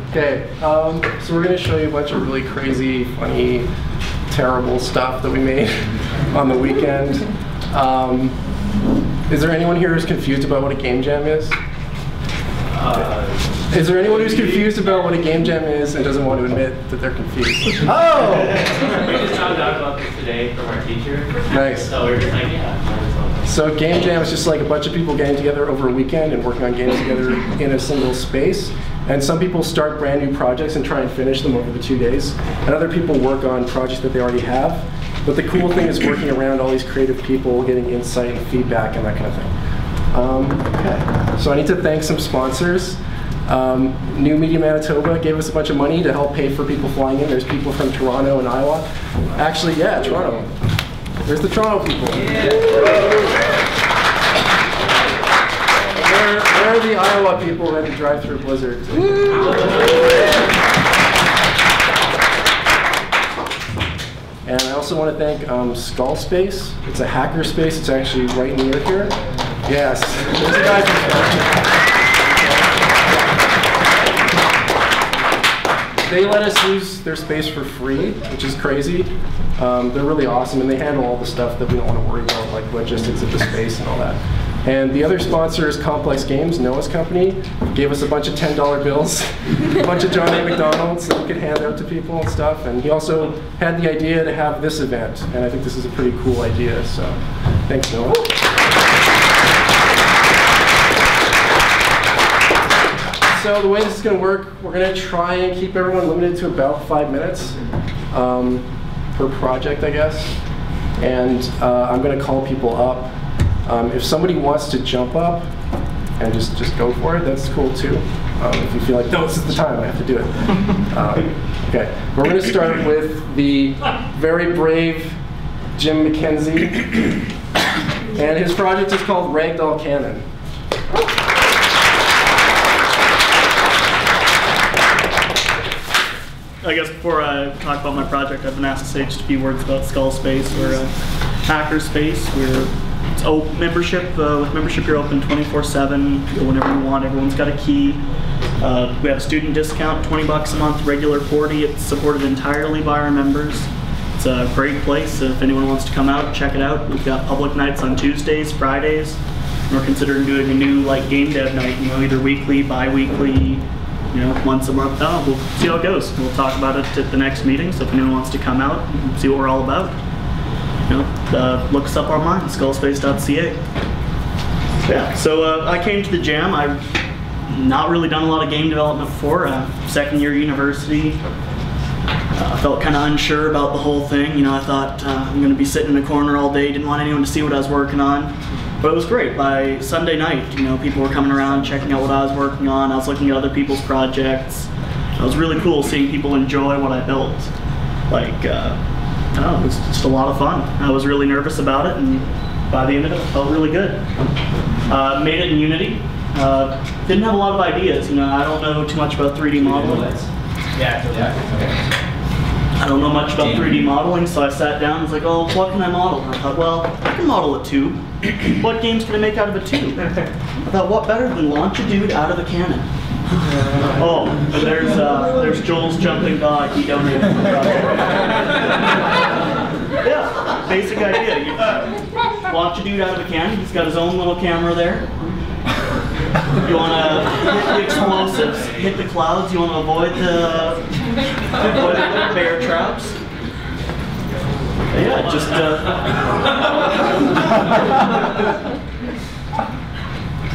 Okay, so we're going to show you a bunch of really crazy, funny, terrible stuff that we made on the weekend. Is there anyone here who's confused about what a game jam is? Is there anyone who's confused about what a game jam is and doesn't want to admit that they're confused? Oh! We just found out about this today from our teacher. Nice. So we were just like, yeah. So game jam is just like a bunch of people getting together over a weekend and working on games together in a single space. And some people start brand new projects and try and finish them over the 2 days. And other people work on projects that they already have. But the cool thing is working around all these creative people, getting insight and feedback and that kind of thing. Okay, so I need to thank some sponsors. New Media Manitoba gave us a bunch of money to help pay for people flying in. There's people from Toronto and Iowa. Actually, yeah, Toronto. There's the Toronto people. Yeah. Where are the Iowa people that had to drive through a blizzard? And I also want to thank Skull Space. It's a hacker space. It's actually right near here. Yes. There's a guy from They let us use their space for free, which is crazy. They're really awesome, and they handle all the stuff that we don't want to worry about, like logistics of the space and all that. And the other sponsor is Complex Games, Noah's company. Gave us a bunch of $10 bills, a bunch of John A. McDonald's that we could hand out to people and stuff. And he also had the idea to have this event, and I think this is a pretty cool idea. So, thanks, Noah. So the way this is going to work, we're going to try and keep everyone limited to about 5 minutes per project, I guess. And I'm going to call people up. If somebody wants to jump up and just go for it, that's cool too. If you feel like, no, this is the time, I have to do it. Okay, we're going to start with the very brave Jim McKenzie. And his project is called Ragdoll Cannon. I guess before I talk about my project, I've been asked to say just a few words about Skull Space. We're a hacker space. It's open membership. With membership, you're open 24/7. Go whenever you want. Everyone's got a key. We have a student discount, $20 a month, regular $40. It's supported entirely by our members. It's a great place. If anyone wants to come out, check it out. We've got public nights on Tuesdays, Fridays. We're considering doing a new game dev night. Either weekly, bi-weekly. Once a month. We'll see how it goes. We'll talk about it at the next meeting, so if anyone wants to come out and see what we're all about, look us up online, skullspace.ca. Yeah, so I came to the Jam. I've not really done a lot of game development before. Second year university. I felt kind of unsure about the whole thing. I thought I'm going to be sitting in a corner all day, didn't want anyone to see what I was working on. But it was great. By Sunday night, people were coming around, checking out what I was working on. I was looking at other people's projects. It was really cool seeing people enjoy what I built. It was just a lot of fun. I was really nervous about it, and by the end of it, it felt really good. Made it in Unity. Didn't have a lot of ideas. I don't know too much about 3D modeling. I don't know much about 3D modeling, so I sat down and was like, oh, what can I model? And I thought, well, I can model a tube. What games can I make out of a tube? I thought, what better than launch a dude out of a cannon? Oh, there's Joel's jumping dog. He donated for the project. Yeah, basic idea. You launch a dude out of a cannon. He's got his own little camera there. You want to hit the explosives, hit the clouds. You want to avoid the bear traps. Yeah, just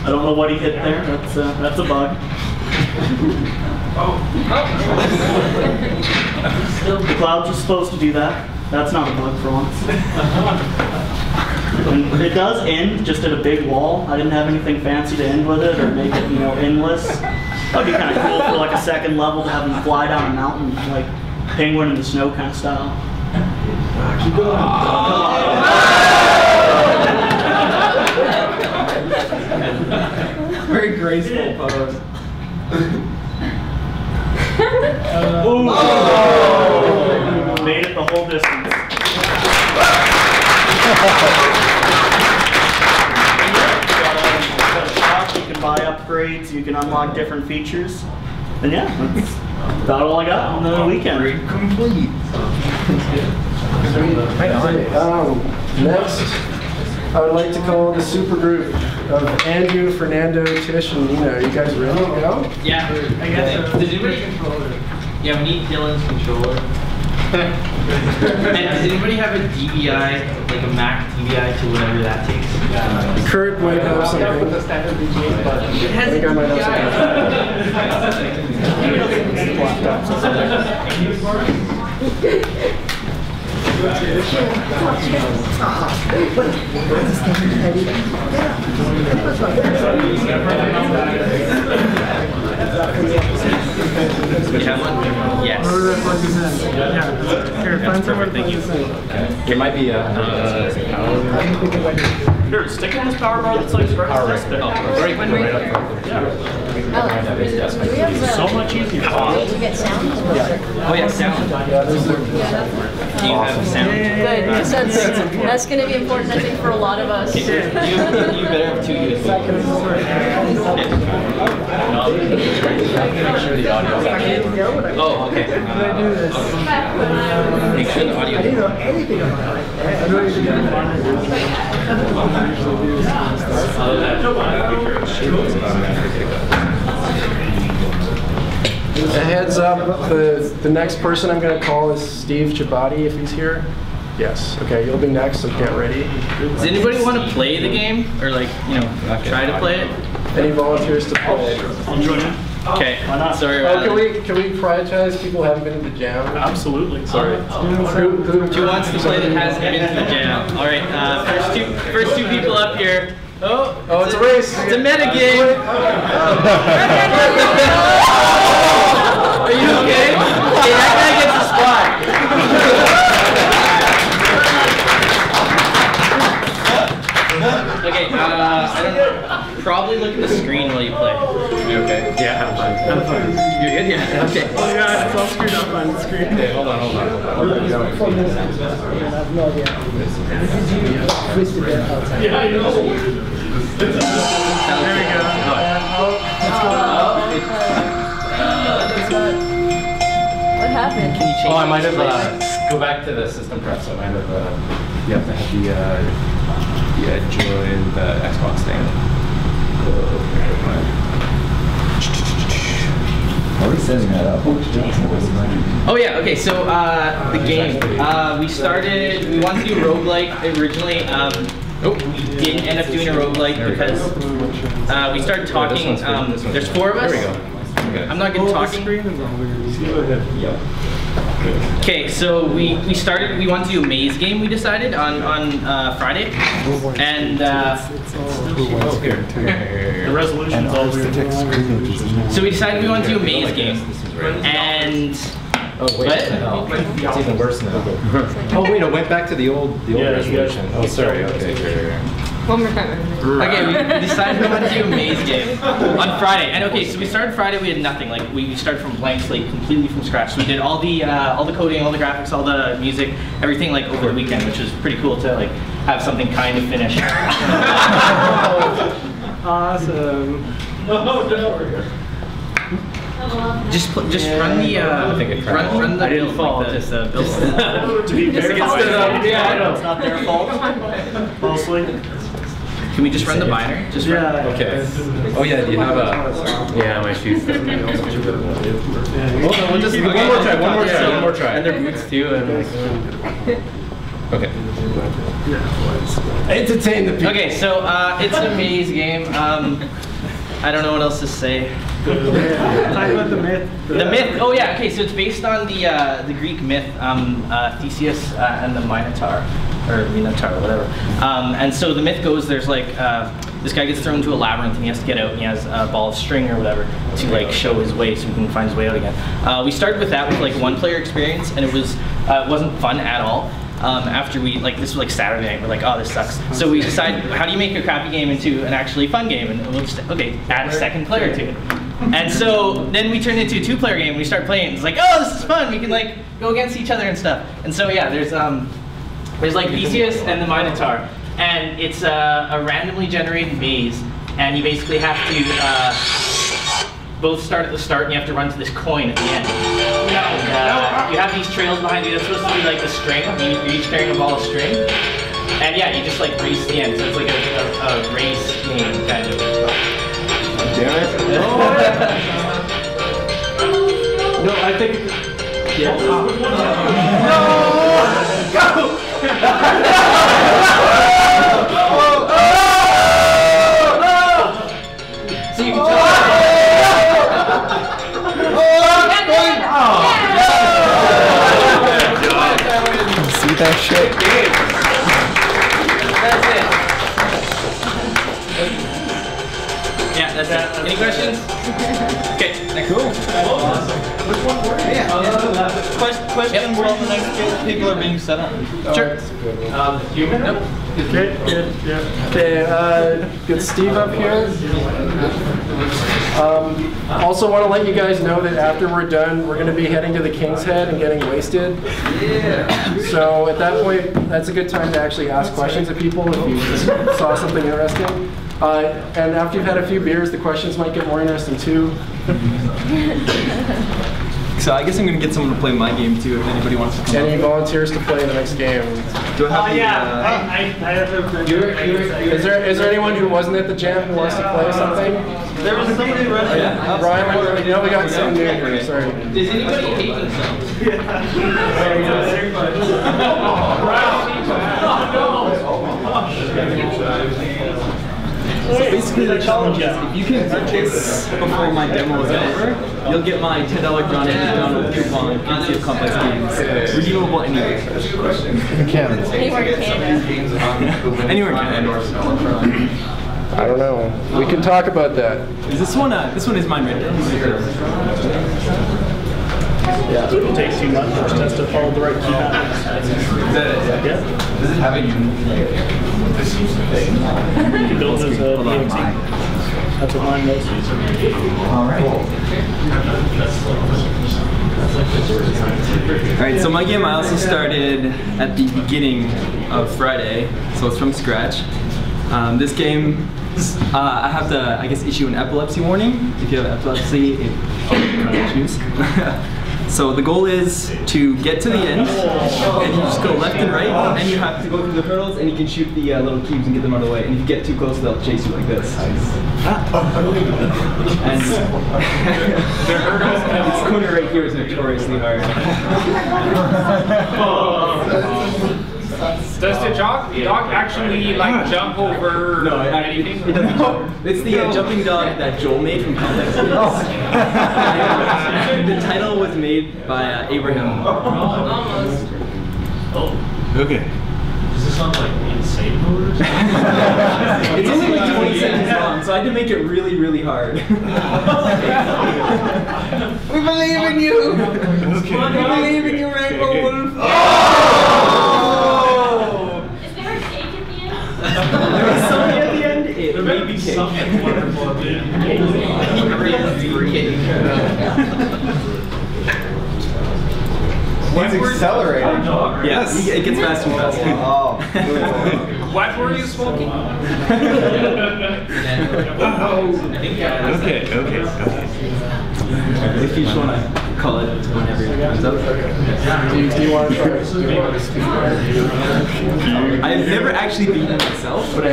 I don't know what he hit there. That's a bug. The clouds are supposed to do that. That's not a bug for once. And it does end just at a big wall. I didn't have anything fancy to end with it or make it, endless. That'd be kind of cool for like a second level to have him fly down a mountain, like Penguin in the Snow kind of style. Keep going. Very graceful pose. Made it the whole distance. You can buy up upgrades, you can unlock different features. And yeah, that's about all I got on the weekend. Complete. Next, I would like to call the super group of Andrew, Fernando, Tish, and Nina. Are you guys ready to go? Yeah, I guess so. Does anybody Yeah, we need Dylan's controller. And does anybody have a DVI, like a Mac DVI to whatever that takes? Kurt might have something. It has a You have one? Yes. Here, find somewhere to Thank you. There might be a Here, stick in this power bar that's like power right there. right up So much easier. Oh yeah, sound. Do you have sound? Good, because that's going to be important, I think, for a lot of us. You better have two USB. Make sure the audio. Oh, okay. Make sure the audio. A heads up, the next person I'm going to call is Steve Chabadi, if he's here. Yes. Okay, you'll be next, so get ready. Does anybody want to play the game? Or like, you know, try to play it? Any volunteers to play? I'll join in. Okay. Sorry. Oh, can we prioritize people who haven't been to the jam? Absolutely. Sorry. Who wants to play that hasn't been to the jam? All right. First two people up here. Oh, it's a race. It's a meta game. Are you okay? Okay, that guy gets a spot. Okay, I don't know. Probably look at the screen while you play. You okay? Yeah, have fun. Have fun. You're good? Yeah. Okay. Oh my god, it's all screwed up on the screen. Okay, hold on. There we go. What happened? Can you change? Oh, I might have go back to the system prep. So I might have you have to have join the Xbox thing. Are we setting that up? Oh yeah, okay, so the game. We wanted to do roguelike originally. We didn't end up doing a roguelike because we started talking. There's four of us. There we go. Okay. I'm not good at talking. Okay, so we wanted to do a maze game, we decided, on Friday. And The resolution's all weird. so we decided we wanted to do a maze game. And Oh wait, what? it's even worse now. Oh wait, it went back to the old resolution. Oh sorry. Okay. One more time. Okay, we decided we wanted to do a maze game on Friday. And okay, so we started Friday, we had nothing. Like we started from blank slate, completely from scratch. So we did all the coding, all the graphics, all the music, everything like over the weekend, which was pretty cool to like have something kind of finished. Awesome. Just run the run the build like this. To be fair, it's not their fault. Mostly. Can we just run the binary? Just run. Yeah. Okay. Oh yeah, do you have a? Yeah, my shoes. Hold on, one more try. And their boots too. And Okay. Entertain the people. okay, so it's a maze game. I don't know what else to say. Talk about the myth. The myth. Oh yeah. Okay. So it's based on the Greek myth, Theseus and the Minotaur, or Minotaur, whatever. And so the myth goes, there's like this guy gets thrown into a labyrinth and he has to get out, and he has a ball of string or whatever to like show his way so he can find his way out again. We started with that with like one-player experience, and it wasn't fun at all. After we, like, this was like Saturday night, we're like, oh, this sucks. So we decided, how do you make a crappy game into an actually fun game? And we'll just, okay, add a second player to it. And so then we turned into a two-player game, and we started playing, it's like, oh, this is fun, we can like go against each other and stuff. And so yeah, there's like Theseus and the Minotaur, and it's a randomly generated maze and you basically have to both start at the start, and you have to run to this coin at the end. And, you have these trails behind you. That's supposed to be like the string. You're each carrying a ball of string. And yeah, you just like race the end. So it's like a race game kind of. Damn it. No, I think. Yeah. No! Go! So you can tell. See that shit? That's it. Yeah, that's it. Any questions? Okay, next. Cool. Question while the next people are being set up. Sure. Nope. Good, yeah. Okay, get Steve up here. Also want to let you guys know that after we're done, we're going to be heading to the King's Head and getting wasted. Yeah. So at that point, that's a good time to actually ask questions of people if you saw something interesting. And after you've had a few beers, the questions might get more interesting too. So I guess I'm going to get someone to play my game too if anybody wants to come Any volunteers to play in the next game? Do I have the, I have a Is there anyone who wasn't at the jam who wants to play something? There was somebody running. Yeah. Brian, you know we got some new here, sorry. Does anybody hate themselves? So basically the challenge is, if you can purchase before my demo is over, you'll get my $10 John McDonald coupon, courtesy of Complex Games. Redeemable anywhere. Canada. Anywhere in Canada. Anywhere in Canada. I don't know. We can talk about that. Is this one is mine right there. Yeah, it takes you much just has to follow the right key patterns. Yeah. Does it have a unique You build as a EXE. That's what mine was. Alright, so my game I also started at the beginning of Friday, so it's from scratch. This game, I have to, I guess, issue an epilepsy warning. If you have epilepsy, choose. So the goal is to get to the end, and you just go left and right, and you have to go through the hurdles, and you can shoot the little cubes and get them out of the way. And if you get too close, they'll chase you like this. And this corner right here is notoriously hard. Does the dog actually like jump over anything? It doesn't jump. It's the jumping dog that Joel made from Complex Games. The title was made by Abraham. Almost. Okay. Does this sound like insane mode? It's only like 20 seconds long, so I had to make it really, really hard. We believe in you! Okay. We believe in you, Rainbow Wolf! Is there a cake at the end? There was something at the end, it may be cake. Something wonderful at the end. It's accelerating. Yes, it gets faster and faster. Oh. What were you smoking? Okay. If you just want to call it whenever it comes up. Do you want to try I've never actually beaten myself, but I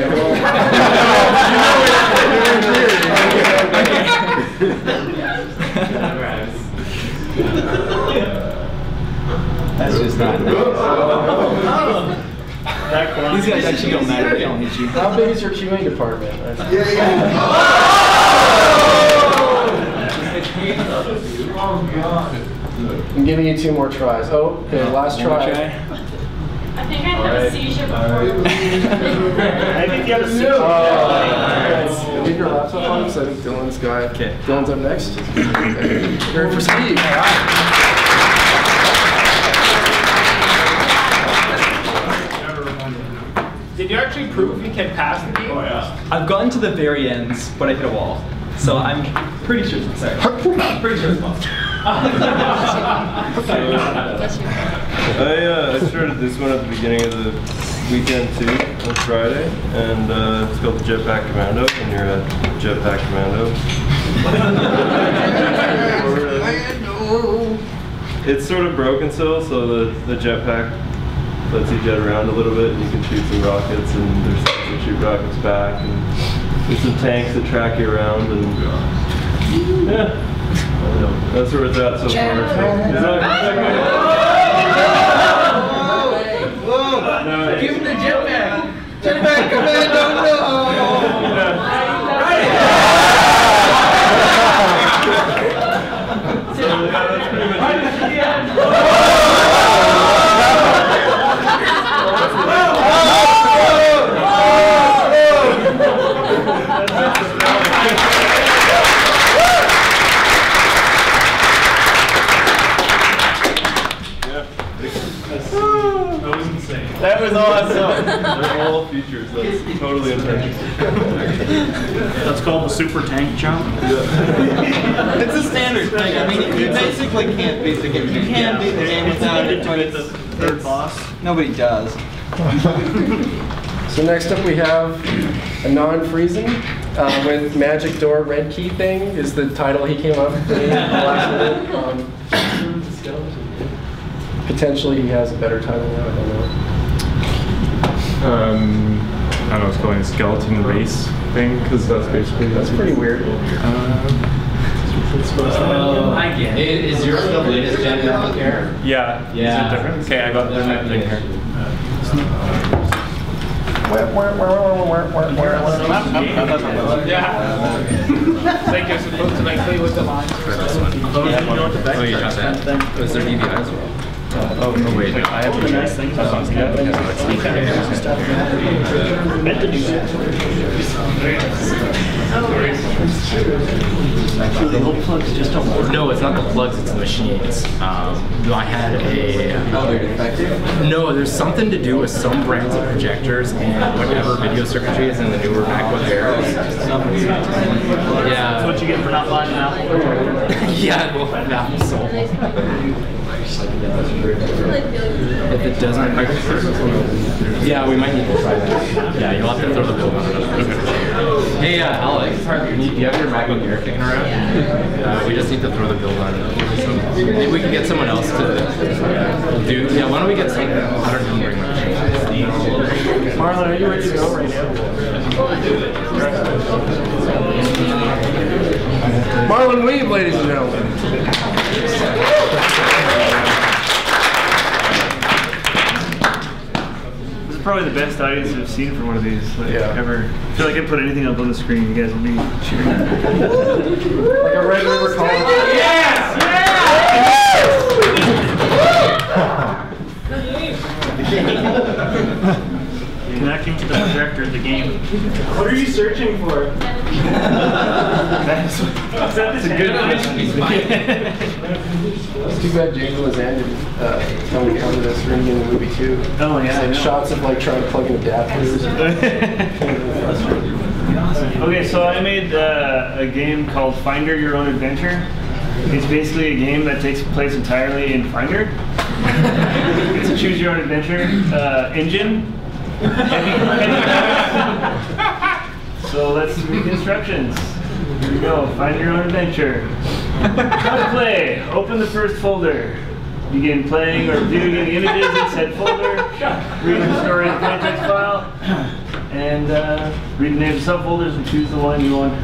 That's just not nice. These guys actually don't matter, they don't hit you. How big is your QA department? I'm giving you 2 more tries. Oh, okay, last try. I think I have a seizure before. I think you have a seizure. Leave your laptop on because I think Dylan's got. Okay. Dylan's up next. Here for Steve. Did you actually prove you can pass the game? I've gotten to the very ends, but I hit a wall. So I'm pretty sure it's I'm pretty sure it's possible. I started this one at the beginning of the weekend too on Friday, and it's called the Jetpack Commando, and you're at Jetpack Commando. It's sort of broken still, so the jetpack lets you jet around a little bit, and you can shoot some rockets, and there's things that shoot rockets back, and there's some tanks that track you around, and yeah, that's where it's at so far. Whoa! Give him the jetpack! Jetpack Commando, no! So yeah, that's pretty much it. That was awesome. They're all features. That's totally intentional. That's called the super tank jump. It's a standard thing. I mean, you basically can't beat the game. You can't beat the game without it, but the third boss. Nobody does. So next up we have a non-freezing with Magic Door Red Key Thing is the title he came up with the last minute. Potentially he has a better title now, I don't know. I don't know, it's called a skeleton race thing, because that's basically... That's pretty weird. I get it. Is yours the latest gen here? Yeah. Yeah. Is it different? Okay, I got the thing here. Like you're supposed to like play with the lines. Oh, you got that. Was there DVI as well? Oh, no, wait. I have The nice things about the little plugs just don't work. No, it's not the plugs, it's the machines. I had a... No, there's something to do with some brands of projectors and whatever video circuitry is in the newer MacBook Airs. Yeah. That's what you get for not buying an Apple. Yeah, well, Apple sold. If it doesn't... Yeah, we might need to try that. Yeah, you'll have to throw the bill on it. Hey, Alex, do you have your MacBook Air kicking around? We just need to throw the bill on it. Maybe we can get someone else to do... Yeah, why don't we get someone... I don't know, bring my Marlon, are you ready to go right now? Marlon Weeb, ladies and gentlemen. This is probably the best audience I've seen for one of these ever. I feel like I put anything up on the screen, you guys would be cheering. Like a Red River College. Yes! Connecting to the projector of the game. What are you searching for? That's a good question. It's too bad James Lazan didn't tell me to cover this or in the movie too. Oh yeah. It's like shots of like trying to plug in adapters. Okay, so I made a game called Finder Your Own Adventure. It's basically a game that takes place entirely in Finder. It's a choose your own adventure engine. So let's read the instructions. Here we go. Find your own adventure. How to play. Open the first folder. Begin playing or viewing any images in said folder. Read the story in the context file. And read the names of subfolders and choose the one you want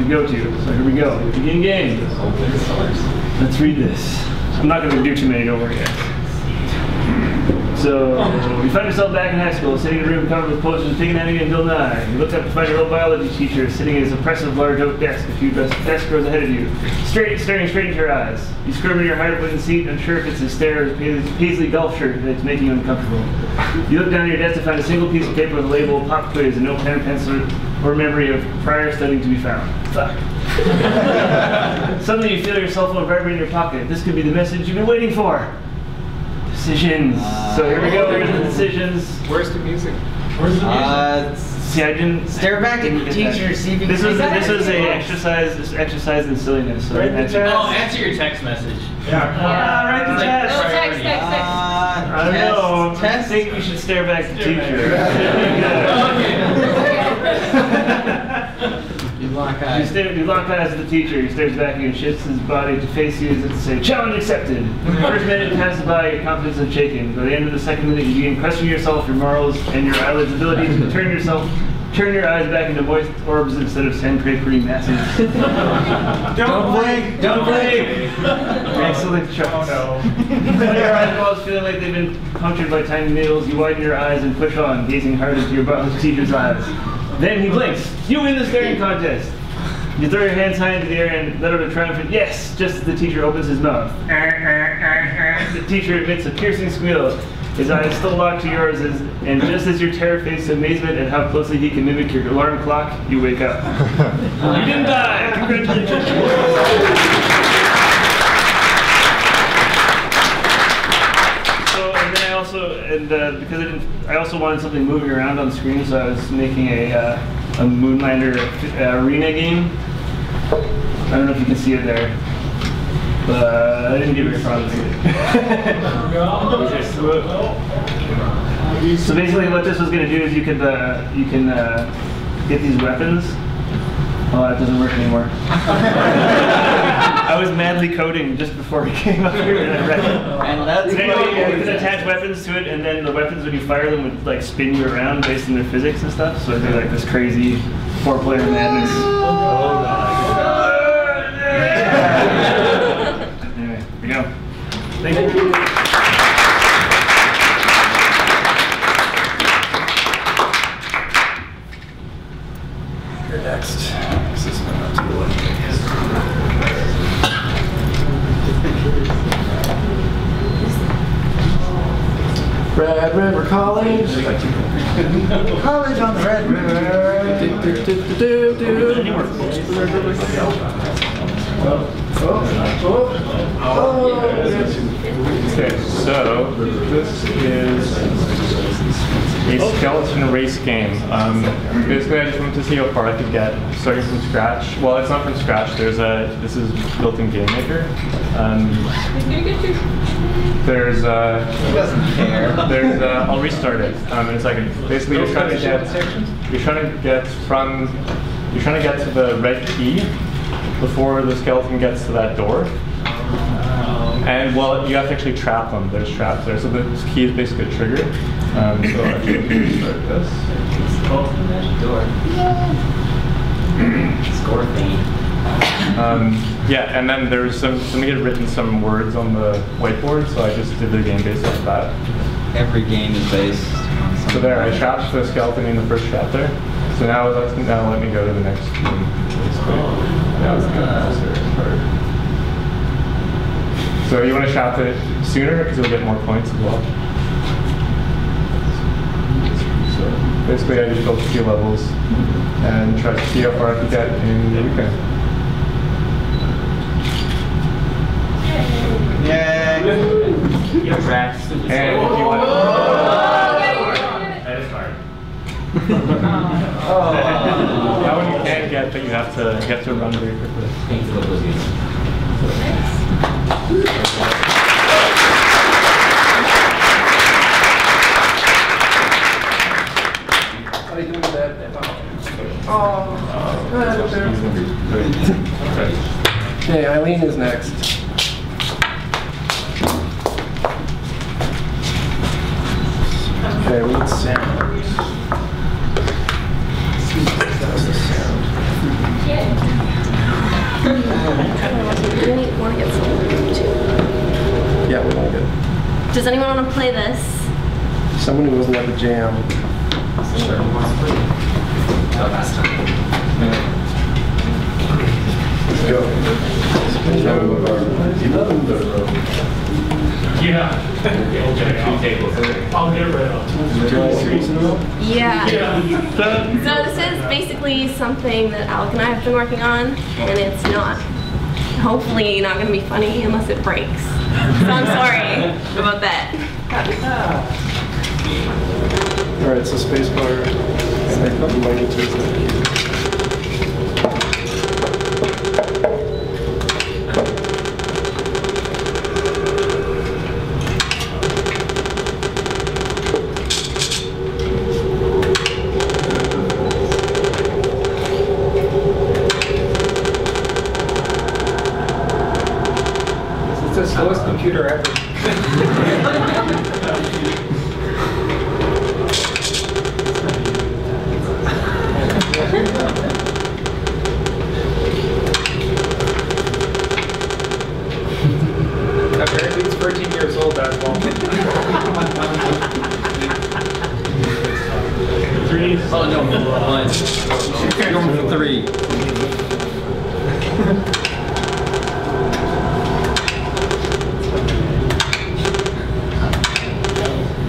to go to. So here we go. Begin game. Let's read this. I'm not going to do too many, don't worry guys. So, you find yourself back in high school, sitting in a room covered with posters of Pig and Bill Nye. You look up to find your old biology teacher sitting at his impressive large oak desk. A few desk rows ahead of you, staring straight into your eyes. You squirm in your hard-wooden seat, unsure if it's his stare or his paisley golf shirt that's making you uncomfortable. You look down at your desk to find a single piece of paper with a label, pop quiz, and no pen, pencil, or memory of prior studying to be found. Fuck. Suddenly you feel your cell phone vibrate in your pocket. This could be the message you've been waiting for. Decisions. So here we go. Here's the decisions. Where's the music? See, I didn't stare back at your teacher. See if you This was a exercise in silliness. So answer your text message. Write the text. Text. I don't know. I think we should stare back at the teacher. You lock eyes. You lock eyes with the teacher. He stares back at you and shifts his body to face you as if to say, "Challenge accepted." The first minute passes by, your confidence is shaken. By the end of the second minute, you begin questioning yourself, your morals, and your eyelids' ability to turn your eyes back into moist orbs instead of sandpapery masses. Don't blink! Don't blink! Excellent choice. Oh no. When your eyeballs feeling like they've been punctured by tiny needles, you widen your eyes and push on, gazing hard into your teacher's eyes. Then he blinks. You win the staring contest. You throw your hands high into the air and let out a triumphant yes, just as the teacher opens his mouth. The teacher emits a piercing squeal. His eyes still locked to yours, and just as your terror faces amazement at how closely he can mimic your alarm clock, you wake up. You didn't die! Congratulations! Because I also wanted something moving around on the screen, so I was making a Moonlander arena game. I don't know if you can see it there, but I didn't get very far with it. So basically, what this was going to do is you can get these weapons. Oh, that doesn't work anymore. I was madly coding just before we came up here and I read it. And that's you can attach weapons to it, and then the weapons, when you fire them, would like spin you around based on their physics and stuff. So it'd be like this crazy 4-player madness. Anyway, here we go. Thank you. You're next. This is not to the left. Red River College. College on the Red River. Okay, so this is a skeleton race game. Basically, I just wanted to see how far I could get, starting from scratch. Well, it's not from scratch. This is built-in game maker. There's He doesn't care. I'll restart it. And it's like basically you're trying to get to the red key before the skeleton gets to that door. And well, you have to actually trap them. There's traps there. So the key is basically a trigger. So actually, let me restart this. Open that door. Score thing. Yeah, and then there's somebody had written some words on the whiteboard, so I just did the game based off that. Every game is based on something. So there, I trapped the skeleton in the first trap there. So now let me go to the next room. Now it's closer. So you want to trap it sooner because you'll get more points as well. So basically, I just built a few levels and tried to see how far I could get in the weekend. Yay! You're rats. And if you want, That is hard. that one you can't get, but you have to run very quickly. Thanks for those games. How are you doing with that? Okay, Eileen is next. Okay, we need sound. That's the sound. Do we want to get some too? Yeah, we want to get Does anyone want to play this? someone who wasn't at the jam. Sure. Last time. Let's go. Yeah. Okay, I'll get rid of it. Yeah. So this is basically something that Alec and I have been working on, and it's not, hopefully not going to be funny unless it breaks. So I'm sorry about that. All right, so spacebar. You might need to use that key. slowest computer ever. Apparently it's 13 years old, that ball. 3. Oh no, 1. You're going for 3.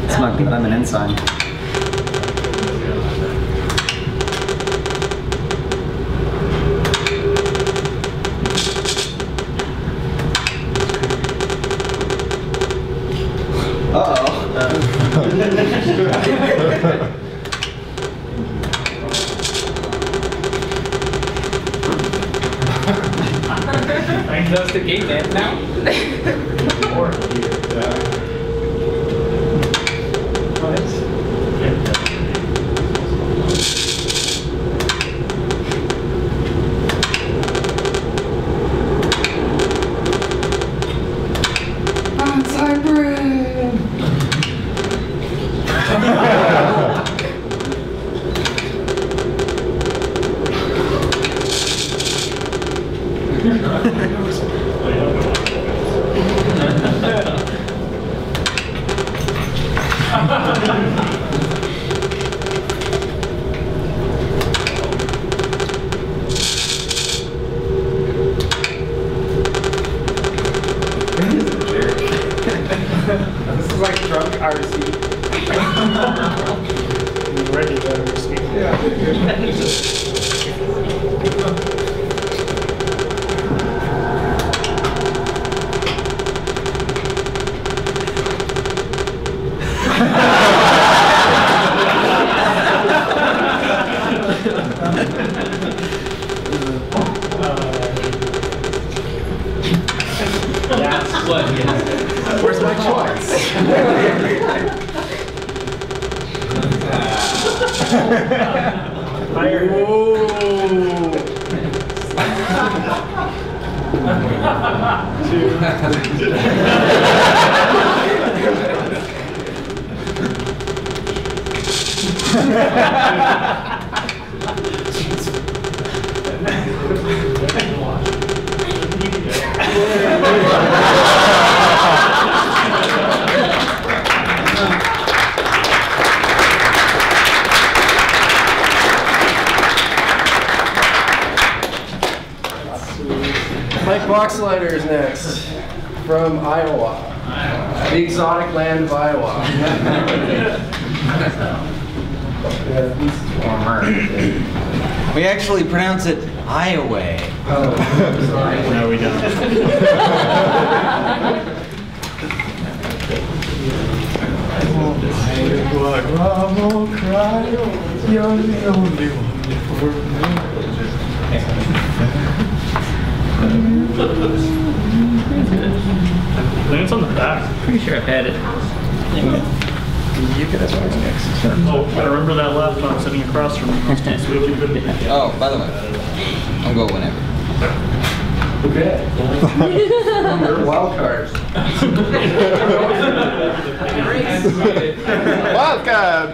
It's not good, I'm an ensign. That's the gate man now. This is like drunk RC. Regular RC. Yeah. What? Where's my choice? Fire. Mike Boxleiter is next, from Iowa, the exotic land of Iowa. We actually pronounce it Iowa. Oh, sorry. No, we don't. You're the only one for me. I think it's on the back. Pretty sure I've had it. You can as well next. Oh, gotta remember that laptop sitting across from me. Oh, by the way, I'll go whenever. Okay. Your wild card. Wild card!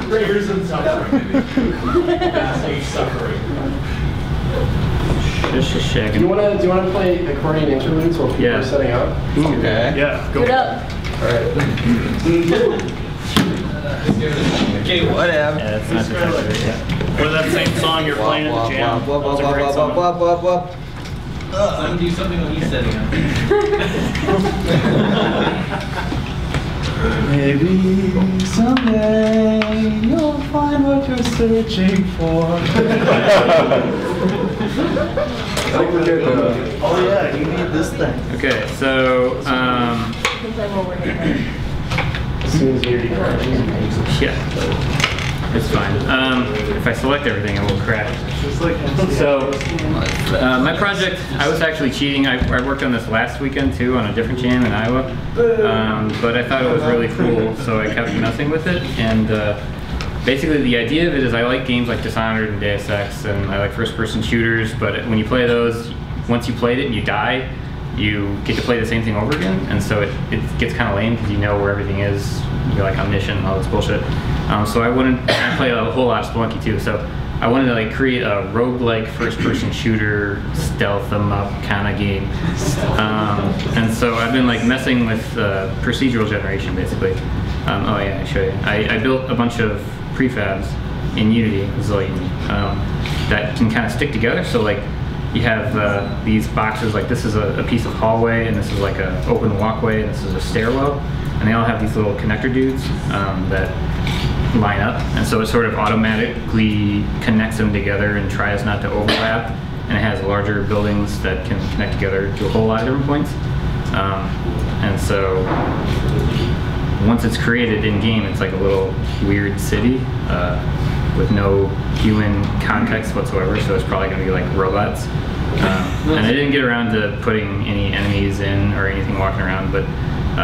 Prayers and suffering. Just a Do second. you wanna play accordion interludes while people are setting up? Okay. Yeah, go. Good up. Alright. Okay, whatever. Yeah, that's not detected. Yeah. Or that same song you're playing at the jam. That's a great song. Let him do something when he's setting up. Maybe someday you'll find what you're searching for. Oh yeah, you need this thing. Okay, so As soon as you're yeah, it's fine. If I select everything, it will crash. So my project, I was actually cheating. I worked on this last weekend too on a different jam in Iowa, but I thought it was really cool, so I kept messing with it. And basically, the idea of it is I like games like Dishonored and Deus Ex, and I like first-person shooters. But when you play those, once you played it and you die, you get to play the same thing over again, and so it gets kind of lame because you know where everything is. You're like omniscient and all this bullshit. So I play a whole lot of Spelunky too. So I wanted to like create a roguelike first-person shooter, stealth 'em up kind of game. And so I've been like messing with procedural generation basically. Oh yeah, I'll show you. I built a bunch of prefabs in Unity, this is all Unity, that can kind of stick together. So like you have these boxes, like this is a piece of hallway, and this is like an open walkway, and this is a stairwell, and they all have these little connector dudes that line up, and so it sort of automatically connects them together and tries not to overlap, and it has larger buildings that can connect together to a whole lot of different points. And so once it's created in game, it's like a little weird city with no human context whatsoever, so it's probably going to be like robots. And I didn't get around to putting any enemies in or anything walking around, but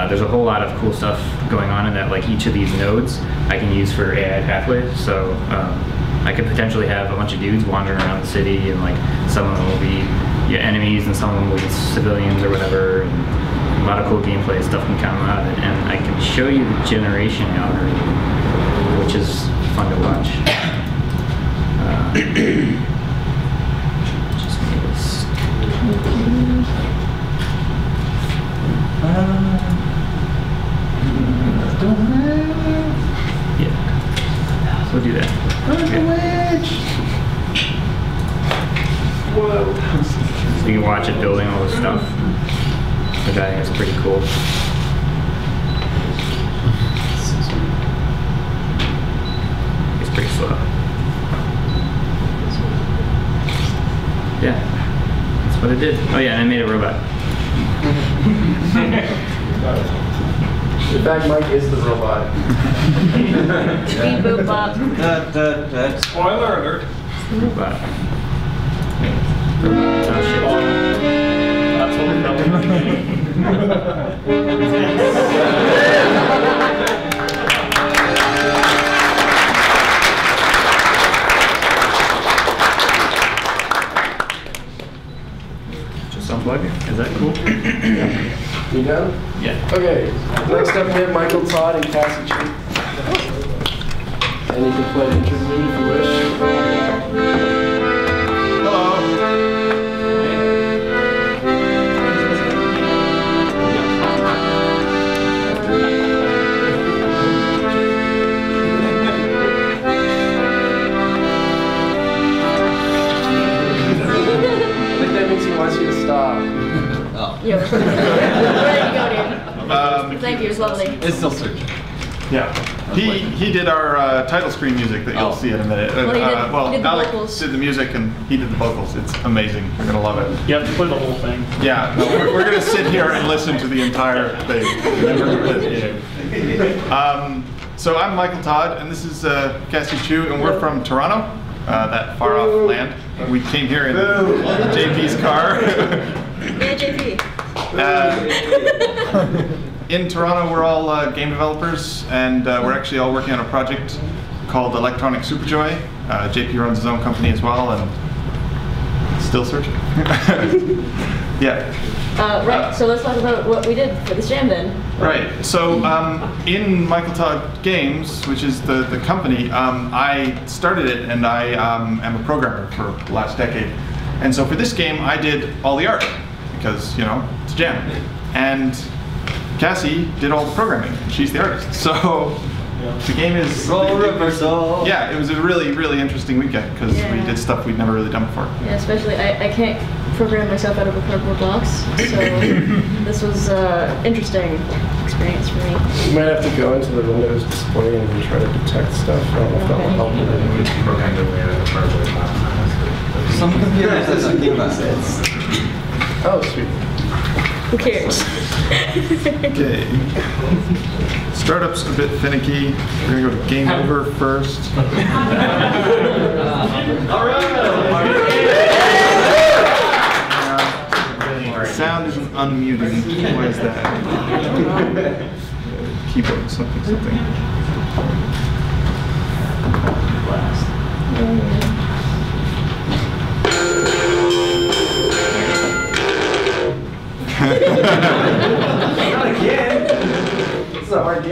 there's a whole lot of cool stuff going on in that, like each of these nodes I can use for AI pathways. So I could potentially have a bunch of dudes wandering around the city, and like some of them will be enemies and some of them will be civilians or whatever. And a lot of cool gameplay stuff can come out of it, and I can show you the generation algorithm, which is fun to watch. Just need this. Yeah, so we'll do that. Okay. Whoa. So you can watch it building all this stuff. Which I think is pretty cool. It's pretty slow. Yeah, that's what I did. Oh yeah, and I made a robot. In fact, Mike is the robot. Beep boop bop. Spoiler alert. Robot. Oh shit. That's what we're Just unplug it. Is that cool? You done? Yeah. Okay. Next up we have Michael Todd and Cassie Chu. And you can play an interlude if you wish. Yo, ready to go, dude. Thank you, it was lovely. It's still searching. Yeah. He did our title screen music that you'll see in a minute. Well, he did the Alex vocals. did the music and he did the vocals. It's amazing. You're gonna love it. You have to play the whole thing. Yeah, no, we're gonna sit here and listen to the entire thing. So I'm Michael Todd, and this is Cassie Chu, and we're from Toronto, that far off land. We came here in JP's car. Yeah, JP. In Toronto, we're all game developers, and we're actually all working on a project called Electronic Superjoy. JP runs his own company as well, and still searching. Yeah. Right, so let's talk about what we did for this jam then. Right, so in Michael Todd Games, which is the company, I started it, and I am a programmer for the last decade. And so for this game, I did all the art, because, you know, it's a jam. And Cassie did all the programming. She's the artist. So the game is... Yeah, it was a really, really interesting weekend, because we did stuff we'd never really done before. Yeah, especially, I can't program myself out of a cardboard box, so this was an interesting experience for me. You might have to go into the Windows display and try to detect stuff. I don't know if that will help. Some computers doesn't give us it. Oh, sweet. Who cares? Okay. Startup's a bit finicky. We're gonna go to game over first. Sound isn't unmuted. Why is that? Keyboard something.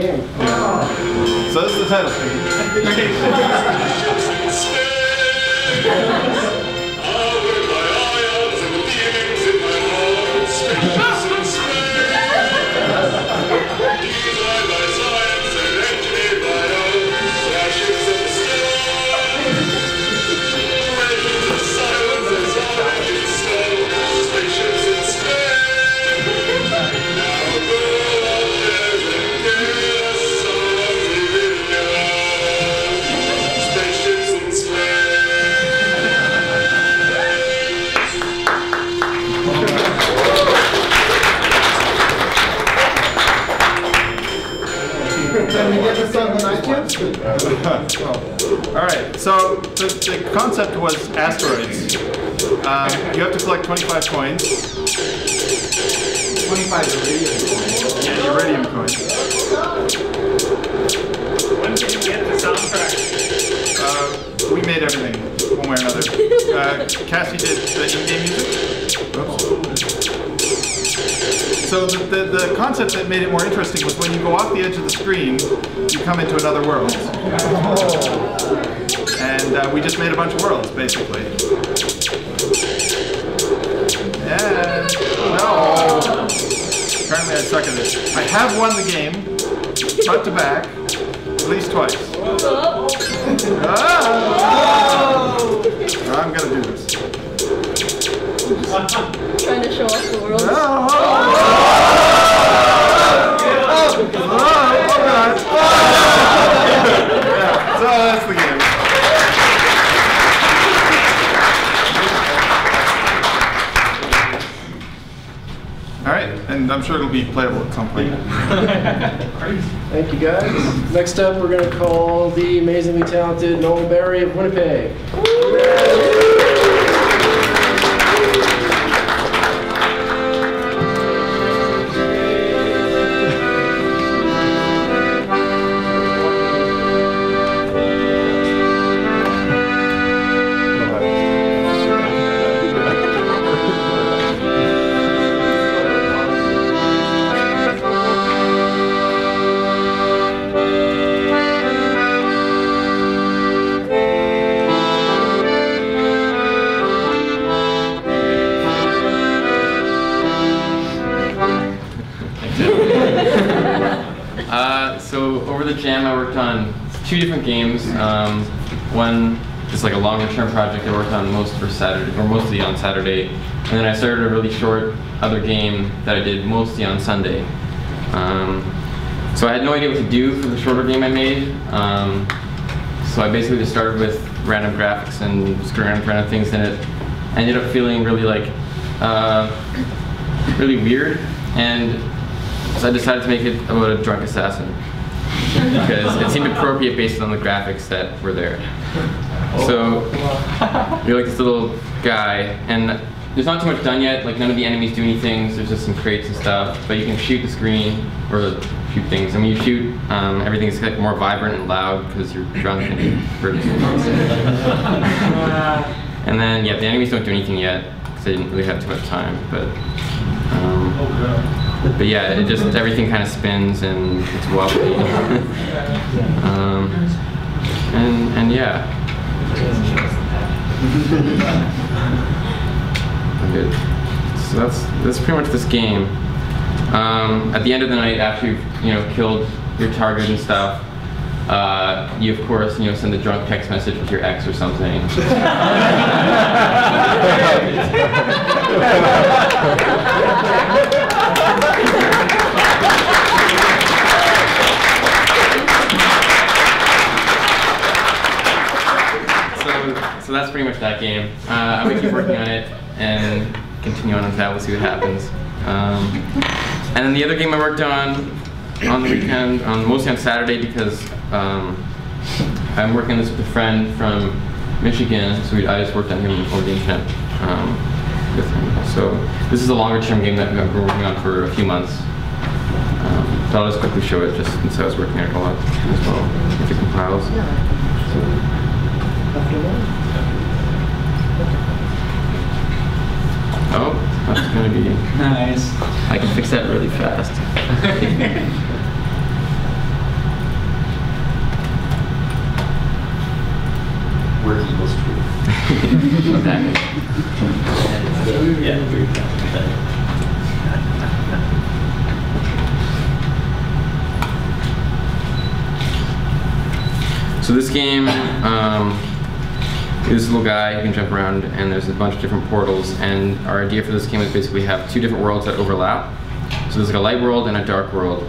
game. So this is the title screen. Alright, so the concept was Asteroids. You have to collect 25 coins. 25 iridium coins. Yeah, iridium coins. When did you get the soundtrack? We made everything, one way or another. Cassie did the in-game music. Oops. So the concept that made it more interesting was when you go off the edge of the screen, you come into another world. And we just made a bunch of worlds, basically. Yeah. No. Apparently I suck at this. I have won the game, front to back, at least twice. I'm gonna do this. Trying to show off the world. So that's the game. Alright, and I'm sure it'll be playable at some point. Thank you guys. Next up, we're going to call the amazingly talented Noel Berry of Winnipeg. So over the jam, I worked on 2 different games. One is like a longer-term project I worked on mostly on Saturday, and then I started a really short other game that I did mostly on Sunday. So I had no idea what to do for the shorter game I made. So I basically just started with random graphics and just random things, and it ended up feeling really like really weird. And so I decided to make it about a drunk assassin because it seemed appropriate based on the graphics that were there. So you're like this little guy, and there's not too much done yet. Like none of the enemies do anything. There's just some crates and stuff, but you can shoot the screen or shoot things. And when you shoot, everything's like more vibrant and loud because you're drunk and you hurt. And then yeah, the enemies don't do anything yet because I didn't really have too much time, but yeah, it just everything kind of spins and it's wobbly. And yeah. Good. So that's pretty much this game. At the end of the night, after you've killed your target and stuff, you of course send a drunk text message with your ex or something. So that's pretty much that game. I'm gonna keep working on it and continue on with that. We'll see what happens. And then the other game I worked on the weekend, mostly on Saturday because I'm working on this with a friend from Michigan, so I just worked on him over the internet with him. So this is a longer term game that I've been working on for a few months. So I'll just quickly show it just since I was working on it a lot as well, if it compiles. Oh, that's gonna be nice. I can fix that really fast. package. So this game, this little guy, you can jump around, and there's a bunch of different portals, and our idea for this game is basically have two different worlds that overlap. So there's like a light world and a dark world.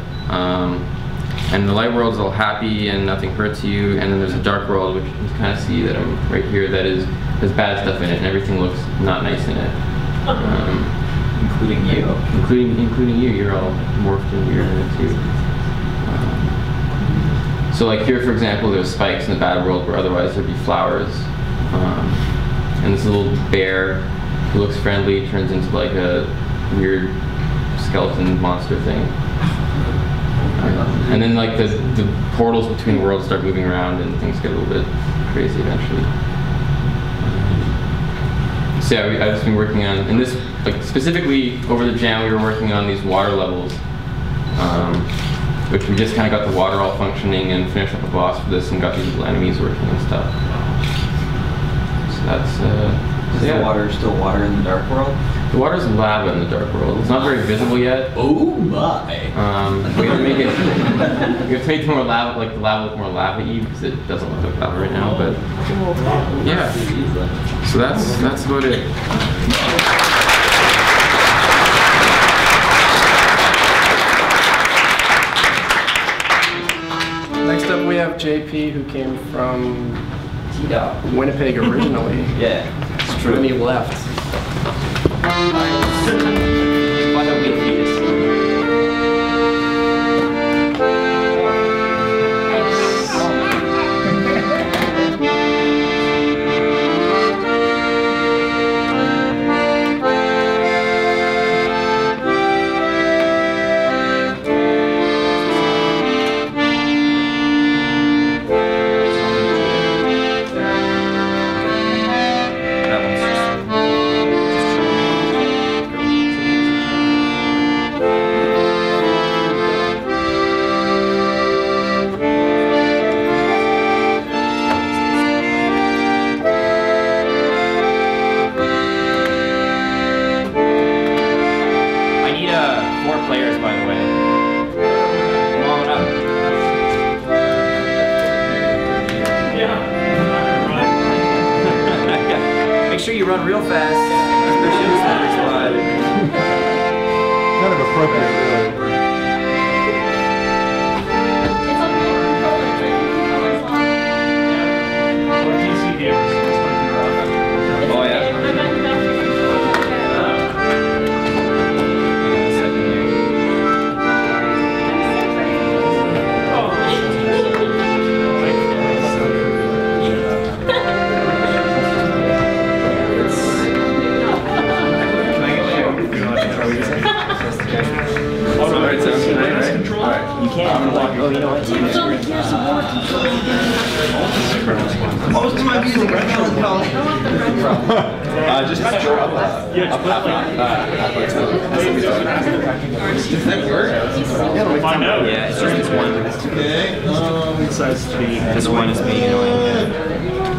And the light world is all happy and nothing hurts you, and then there's a dark world, which you can kind of see that I'm right here, that has bad stuff in it, and everything looks not nice in it. Including you. Including you, you're all morphed and weird in it too. So like here, for example, there's spikes in the bad world where otherwise there'd be flowers. And this little bear who looks friendly turns into like a weird skeleton monster thing. And then like the portals between worlds start moving around and things get a little bit crazy eventually. So yeah, I've just been working on, and this, like specifically over the jam, we were working on these water levels, which we just kind of got the water all functioning and finished up a boss for this and got these little enemies working and stuff. So that's, Is the water still water in the dark world? The water's lava in the dark world. It's not very visible yet. Oh my! We have to make it. We have to make it more lava, like the lava look more lava-y because it doesn't look like lava right now. But yeah, so that's about it. Next up, we have JP, who came from Winnipeg originally. Yeah, it's true. When he left. You run real fast, especially in the sniper squad. Kind of appropriate, really. Oh yeah. You can. Oh, you know what? Most of my music are melancholy. Just up Does that work? Find out. Yeah, it's just this one. Okay. This one is being annoying.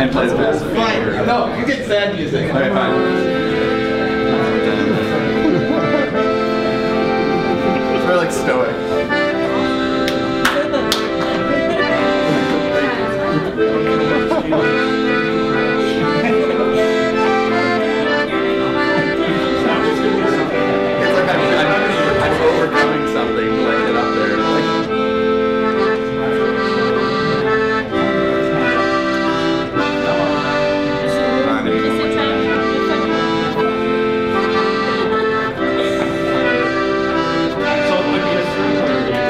And plays passive. Fine. No, you get sad music. Okay, fine. It's very like stoic. It's like I'm overcoming something to like get up there.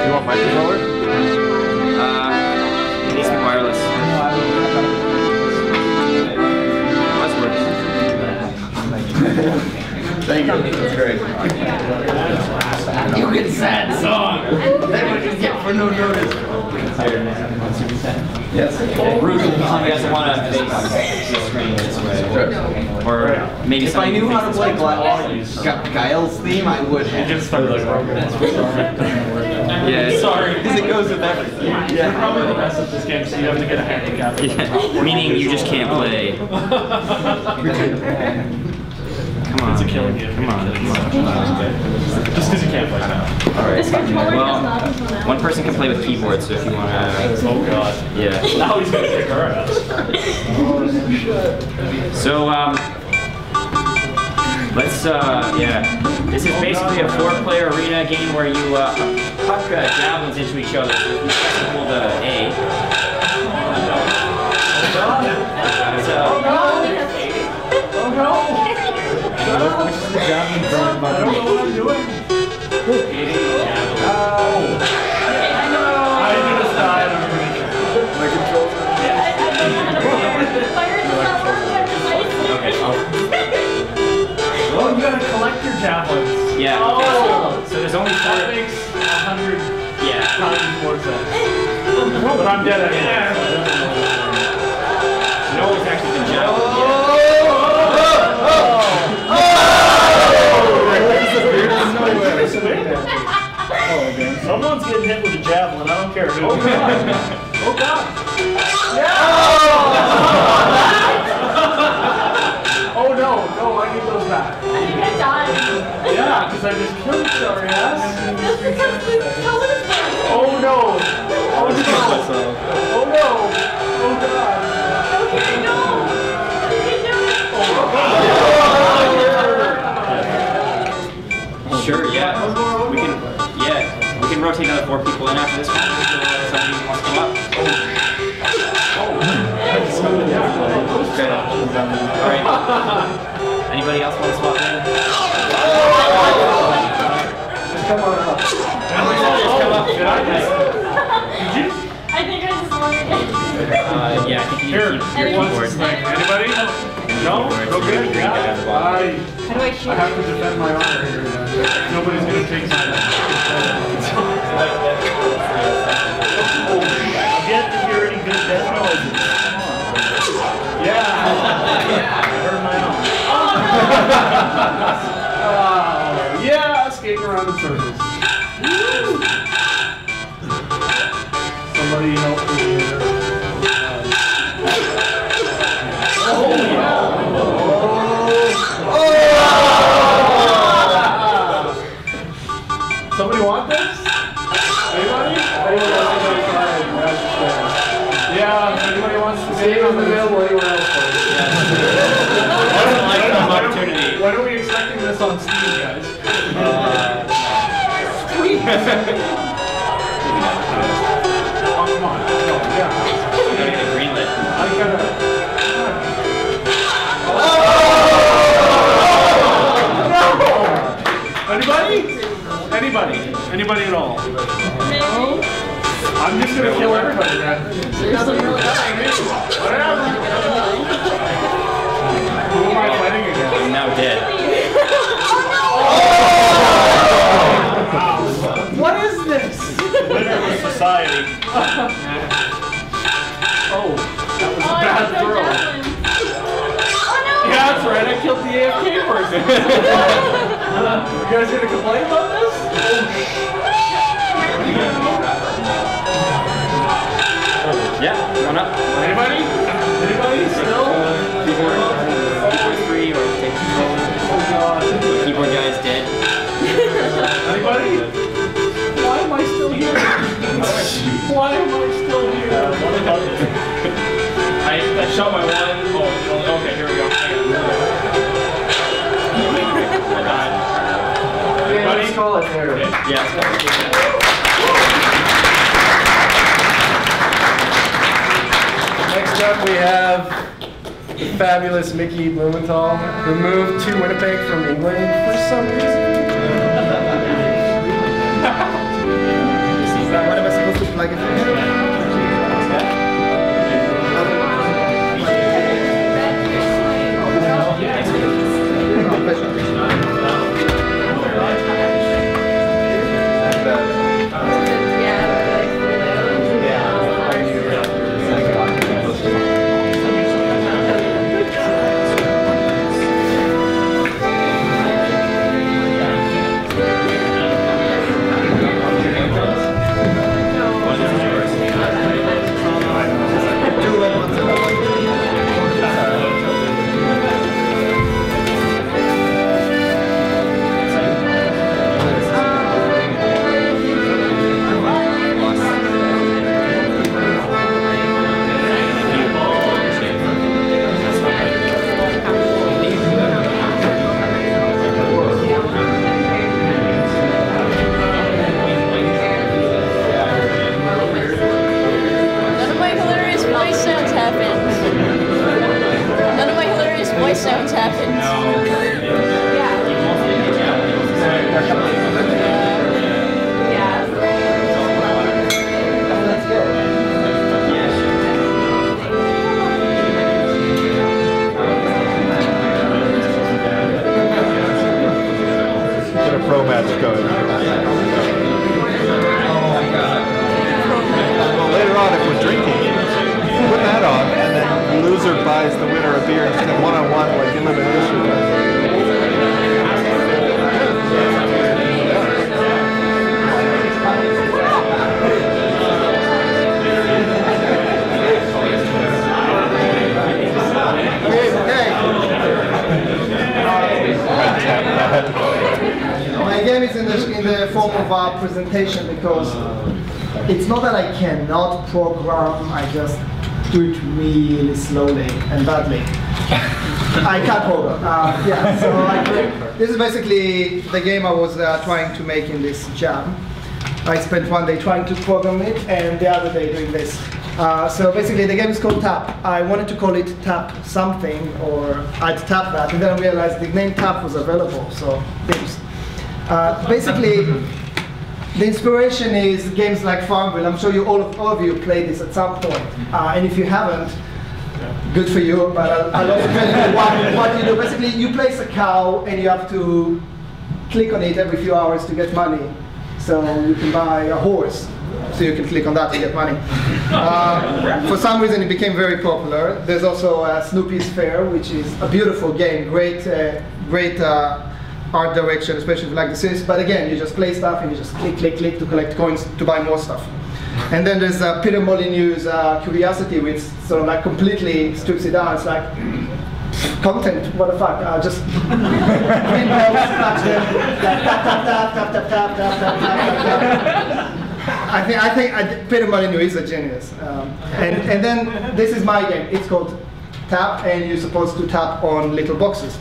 You want my controller? It needs to be wireless. Thank you. That's great. You get sad song. That we can get for no notice. Yes. Ruth, somebody doesn't want to face the screen this way. Or maybe If I knew how to play Guile's theme, I would have. Just start like Yeah. Sorry, because it goes with everything. Yeah. You're probably the best at this game, so you have to get a handicap. Yeah. Meaning you just can't play. Come on. It's a killing game. Come on. Just because you can't play now. This controller Well, does not this one out. one person can play with keyboard, so if you want to. Oh god. Yeah. Now he's gonna kick our ass. So, let's, yeah. This is basically a 4-player arena game where you puck javelins into each other. So if you hold A. Which is the javelin throwing button? I don't know what I'm doing. I just died. My controls are... Okay. Oh, you gotta collect your javelins. Yeah. Oh. Okay, so there's only 4. That makes 100 times more sense. But I'm dead at it. No one's actually been javelin yet. Someone's getting hit with a javelin. I don't care who. Oh god! Oh god! Oh no! No, I need those back. I think I died. Yeah, because I just killed sorry ass. Just because the color is black. Oh no! Oh no! Oh no! Oh god! Okay, no! You can do it! Sure, yeah. We can rotate another 4 people in after this one. Somebody wants to come up. Okay. Alright. Anybody else want to swap in? Come on up. Come up. Did I just... I think I just wanted it. Yeah, I think you need to keep your keyboard. Anybody? No? No good? Yeah. How do I shoot? I have to defend my honor here. Nobody's going to take my... I've yet to hear any good death noises. Yeah. I heard my own. Yeah, skating around in circles. Somebody help me here. Somebody want this? Anybody? Yeah, anybody wants to say I'm available anywhere else. When are we expecting this on Steam, guys? Sweet! Oh, come on. No, yeah. Gotta get it greenlit. I gotta... Anybody? Anybody? Anybody at all? Maybe. I'm just gonna kill everybody then. Seriously? Whatever. Who am I fighting against? I'm now dead. What is this? Literally society. Oh, that was a bad throw. Yeah, that's right. I killed the AFK person. You guys gonna complain about this? Yeah, one up. Anybody? Anybody still? Keyboard 3 or take control. Oh god. The keyboard guy is dead. Anybody? Why am I still here? Why am I still here? I shot my one. Oh, okay, here we go. Anybody? Call it there. Yeah. Next up we have the fabulous Mickey Blumenthal, who moved to Winnipeg from England for some reason. What am I supposed to plug it in? voice sounds happened. None of my hilarious voice sounds happened. Pro match going. Well, later on, if we're drinking, put that on, and then the loser buys the winner a beer instead of one-on-one like elimination. My game is in the form of a presentation because it's not that I cannot program, I just do it really slowly and badly. I can't program. Yeah, so this is basically the game I was trying to make in this jam. I spent one day trying to program it and the other day doing this. So basically the game is called Tap. I wanted to call it Tap something, or I'd tap that, and then I realized the name Tap was available, so things. Basically, the inspiration is games like Farmville. I'm sure all of you played this at some point. And if you haven't, good for you, but I'll also tell you what you do. Basically, you place a cow and you have to click on it every few hours to get money. So you can buy a horse, so you can click on that to get money. For some reason, it became very popular. There's also Snoopy's Fair, which is a beautiful game, great art direction, especially if you like the series. But again, you just play stuff and you just click, click, click to collect coins to buy more stuff. And then there's Peter Molyneux's Curiosity, which sort of like completely strips it down. It's like content, what the fuck? Just green balls, touch them, like tap, tap, tap, tap, tap, tap, tap, tap, tap, tap, tap. I think Peter Molyneux is a genius. And then this is my game. It's called Tap, and you're supposed to tap on little boxes.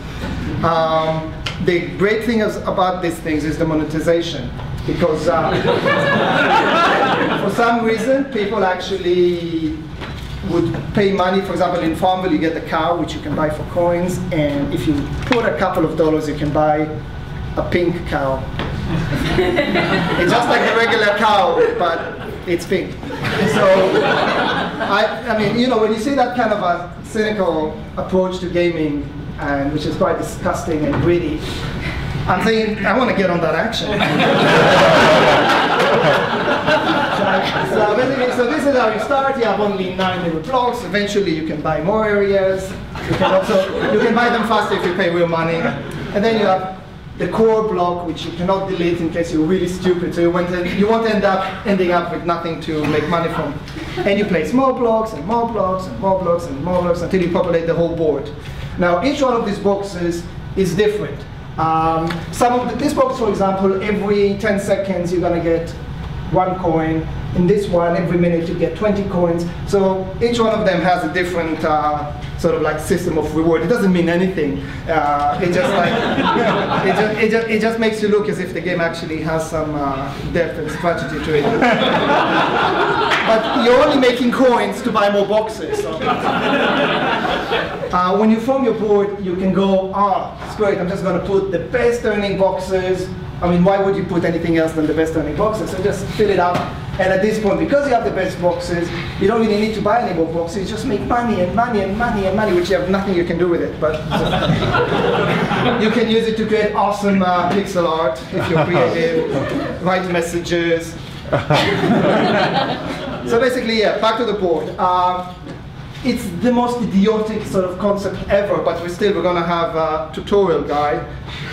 The great thing about these things is the monetization, because for some reason people actually would pay money. For example, in Farmville you get the cow, which you can buy for coins, and if you put a couple of dollars you can buy a pink cow. It's just like a regular cow, but it's pink. So, I mean, you know, when you see that kind of a cynical approach to gaming, and which is quite disgusting and greedy, I'm thinking, I want to get on that action. So this is how you start. You have only 9 little blocks. Eventually you can buy more areas. You can buy them faster if you pay real money. And then you have the core block, which you cannot delete in case you're really stupid. So you won't ending up with nothing to make money from. And you place more blocks and more blocks and more blocks and more blocks until you populate the whole board. Now, each one of these boxes is different. This box, for example, every 10 seconds you're going to get 1 coin. In this one, every minute you get 20 coins. So each one of them has a different sort of like system of reward. It doesn't mean anything. It just like it just makes you look as if the game actually has some depth and strategy to it. But you're only making coins to buy more boxes. So. When you form your board, you can go, screw it, I'm just going to put the best earning boxes. I mean, why would you put anything else than the best earning boxes? So just fill it up. And at this point, because you have the best boxes, you don't really need to buy any more boxes. You just make money and money and money and money, which you have nothing you can do with it. But you can use it to create awesome pixel art if you're creative, write messages. So basically, yeah, back to the board. It's the most idiotic sort of concept ever, but we're going to have a tutorial guy,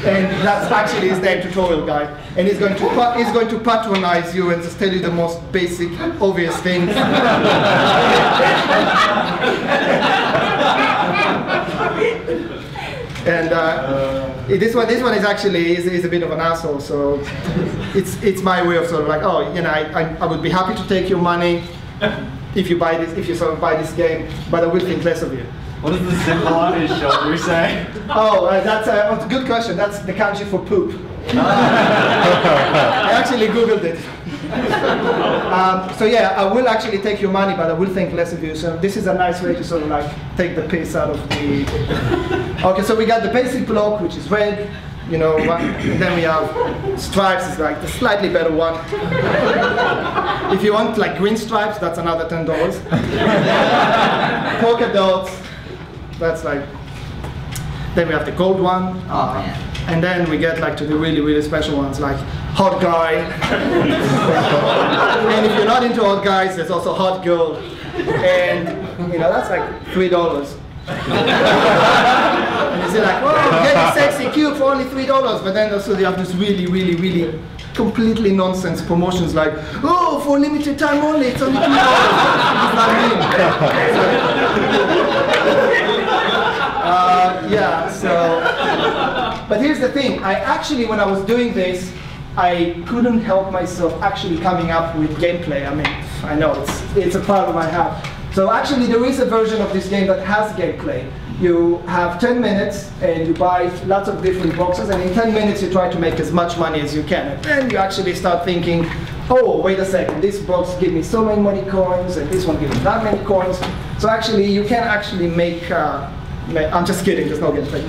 and that's actually his name, tutorial guy, and he's going to patronize you and just tell you the most basic, obvious things. And this one is actually is a bit of an asshole, so it's my way of sort of like, oh, you know, I would be happy to take your money if you buy this, if you sort of buy this game, but I will think less of you. What does the symbol on his shoulder say? Oh, that's a good question. That's the kanji for poop. I actually Googled it. So yeah, I will actually take your money, but I will think less of you. So this is a nice way to sort of like take the piss out of the... Okay, so we got the basic block, which is red, you know, and then we have stripes, is like the slightly better one. If you want like green stripes, that's another $10. Polka dots, that's like... Then we have the gold one. Oh man. And then we get like to the really, really special ones like hot guy. And if you're not into hot guys, there's also hot girl. And you know, that's like $3. And you say like, oh, get a sexy cube for only $3. But then also you have this really, really, really completely nonsense promotions like, oh, for limited time only, it's only $2. What does that mean? Yeah, so, but here's the thing, I actually, when I was doing this, I couldn't help myself actually coming up with gameplay. I mean, I know, it's a part of my heart. So actually there is a version of this game that has gameplay. You have 10 minutes and you buy lots of different boxes, and in 10 minutes you try to make as much money as you can. And then you actually start thinking, oh, wait a second, this box gives me so many coins, and this one gives me that many coins. So actually you can actually make, I'm just kidding, there's no gameplay.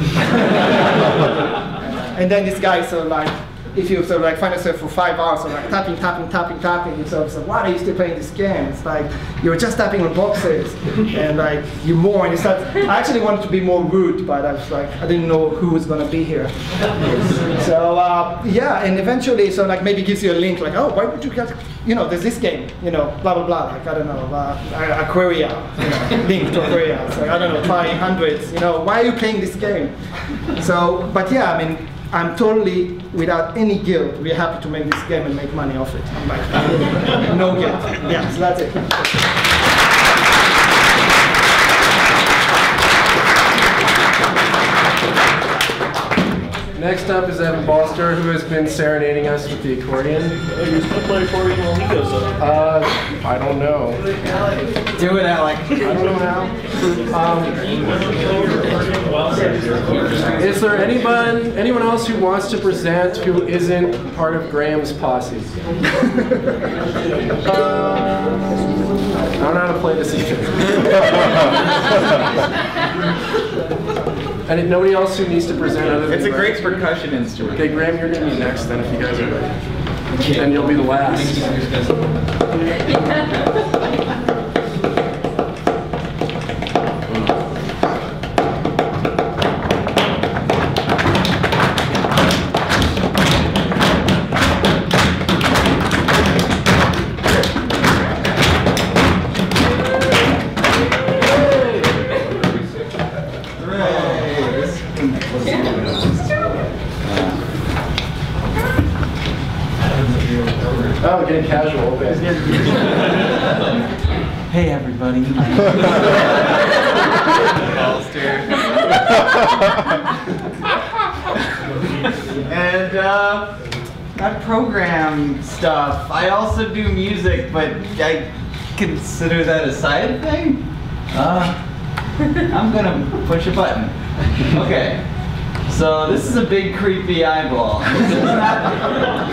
And then this guy sort of like, if you sort of like find yourself for 5 hours, sort of like tapping, you sort of say, why are you still playing this game? It's like, you're just tapping on boxes, and like, you more, and you start, I actually wanted to be more rude, but I was like, I didn't know who was gonna be here. So, yeah, and eventually, so like maybe gives you a link, like, oh, why would you get, you know, there's this game, you know, blah, blah, blah, like, I don't know, Aquaria, you know, link to Aquaria, it's like, I don't know, try hundreds, you know, why are you playing this game? So, but yeah, I mean, I'm totally, without any guilt, we're happy to make this game and make money off it. I'm like, no guilt. Yeah, so that's it. Next up is Evan Balster, who has been serenading us with the accordion. You're just going to play accordion while he goes up. I don't know. Do it, Alec. I don't know how. Is there anyone else who wants to present who isn't part of Graham's posse? I don't know how to play this either. And nobody else who needs to present other than It's a great percussion instrument. Okay, Graham, you're going to be next then if you guys are ready. And you'll be the last. Oh, getting casual. Okay. Hey, everybody. And that program stuff. I also do music, but I consider that a side thing. I'm gonna push a button. Okay. So this is a big creepy eyeball.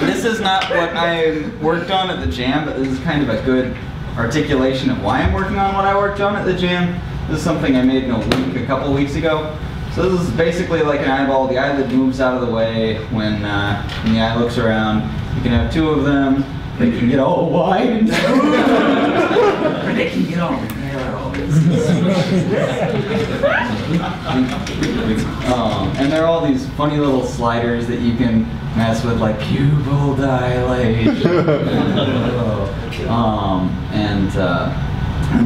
This is not what I worked on at the Jam, but this is kind of a good articulation of why I'm working on what I worked on at the Jam. This is something I made in a couple weeks ago. So this is basically like an eyeball. The eyelid moves out of the way when the eye looks around. You can have 2 of them. They can get all wide, or they can get all narrow. And there are all these funny little sliders that you can mess with, like pupil dilation, and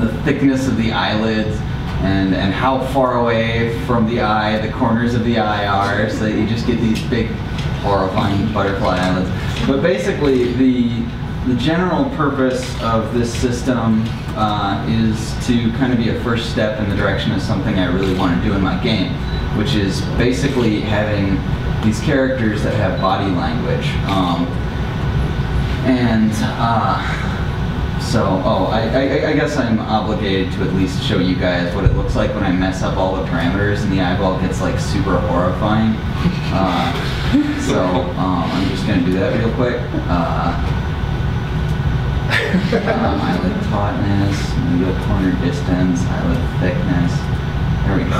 the thickness of the eyelids, and how far away from the eye the corners of the eye are, so that you just get these big, horrifying butterfly eyelids. But basically, the general purpose of this system is to kind of be a first step in the direction of something I really want to do in my game, which is basically having these characters that have body language. I guess I'm obligated to at least show you guys what it looks like when I mess up all the parameters and the eyeball gets like super horrifying. I'm just going to do that real quick. Eyelid tautness, medial corner distance, eyelid thickness. There we go.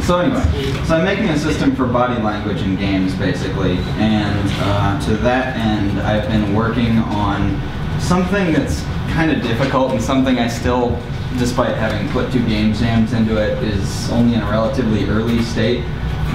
So anyway, so I'm making a system for body language in games, basically, and to that end, I've been working on something that's kind of difficult and something I still, despite having put 2 game jams into it, is only in a relatively early state.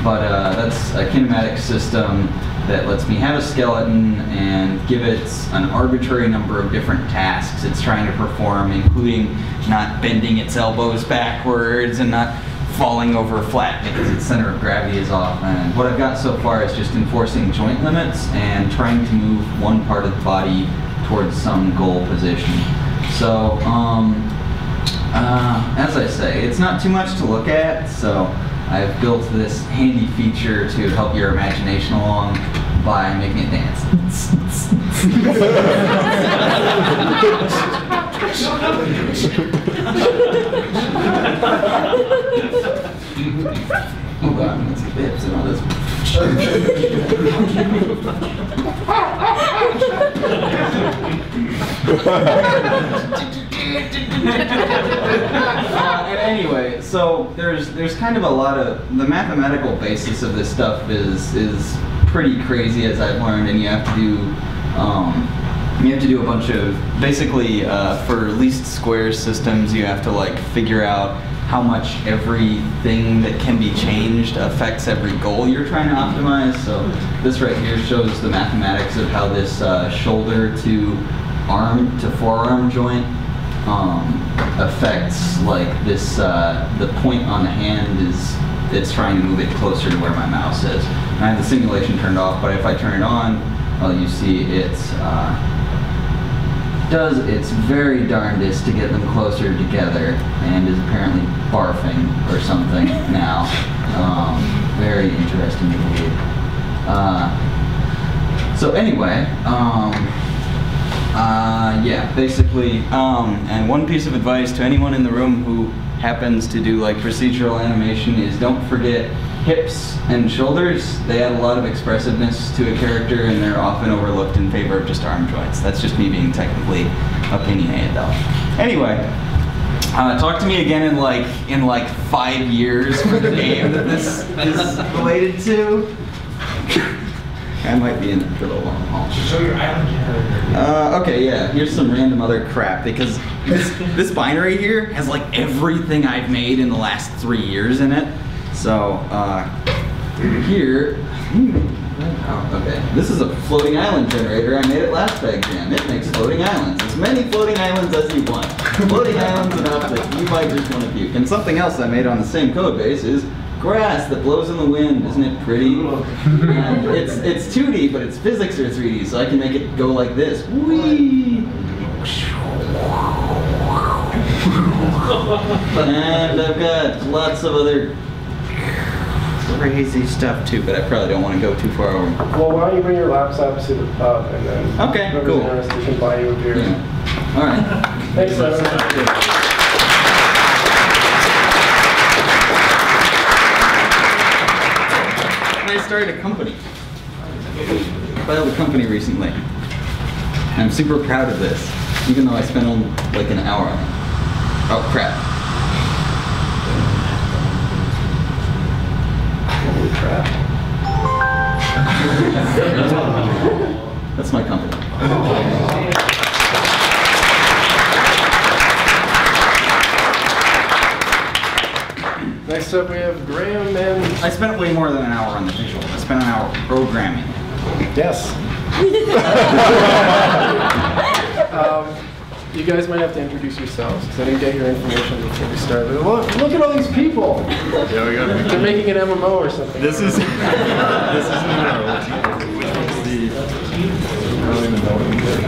But that's a kinematic system that lets me have a skeleton and give it an arbitrary number of different tasks it's trying to perform, including not bending its elbows backwards and not falling over flat because its center of gravity is off. And what I've got so far is just enforcing joint limits and trying to move one part of the body towards some goal position. So, as I say, it's not too much to look at, so I've built this handy feature to help your imagination along by making it dance. Hold on, let's get bits and all this. And anyway, so there's kind of a lot of, the mathematical basis of this stuff is pretty crazy, as I've learned, and you have to do a bunch of, basically for least squares systems, you have to like figure out how much everything that can be changed affects every goal you're trying to optimize. So this right here shows the mathematics of how this shoulder to arm to forearm joint affects like this, the point on the hand is, it's trying to move it closer to where my mouse is. And I have the simulation turned off, but if I turn it on, well, you see it's does its very darndest to get them closer together and is apparently barfing or something now. Very interesting indeed. So anyway, yeah, basically, and one piece of advice to anyone in the room who happens to do like procedural animation is don't forget hips and shoulders. They add a lot of expressiveness to a character and they're often overlooked in favor of just arm joints. That's just me being technically opinionated though. Anyway, talk to me again in like 5 years for the game that this is related to. I might be in it for the long haul. Show your island generator. Okay, yeah, here's some random other crap, because this binary here has like everything I've made in the last 3 years in it. So, here, okay, this is a floating island generator. I made it last PegJam. It makes floating islands. As many floating islands as you want. Floating islands enough that you might just want to puke. And something else I made on the same code base is grass that blows in the wind. Isn't it pretty? And it's 2D, but its physics are 3D, so I can make it go like this. Whee! And I've got lots of other crazy stuff too, but I probably don't want to go too far over. Well, why don't you bring your laptop, sit up, and then okay, cool. We can buy you a beer. Yeah. All right. Thanks, Evan. I started a company. I filed a company recently. I'm super proud of this, even though I spent only like an hour on it. Oh crap. Holy crap. That's my company. Next up we have Graham and... I spent way more than an hour on the visual. I spent an hour programming. Yes. You guys might have to introduce yourselves, because I didn't get your information before we started. Look at all these people! Yeah, we got it. They're making an MMO or something. This is an MMO. Which one's the... I don't even know what I'm doing.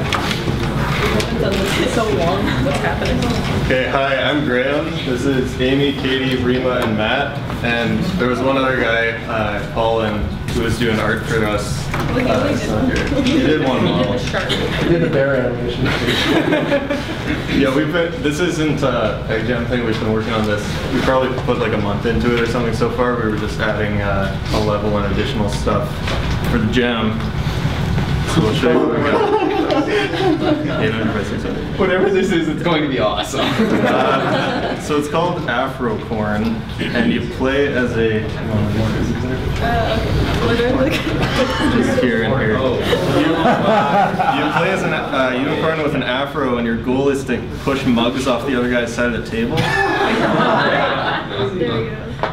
It's so long. What's happening? Okay, hi, I'm Graham. This is Amy, Katie, Rima, and Matt. And there was one other guy, Colin, who was doing art for us You did one model. You did the bear animation. Yeah, this isn't a PegJam thing, we've been working on this. We probably put like a month into it or something so far. We were just adding a level and additional stuff for the jam. So we'll show you what we got. Whatever this is, it's going to be awesome. So it's called Afro-unicorn, and you play as a... Just here and here. You play as a unicorn with an afro, and your goal is to push mugs off the other guy's side of the table.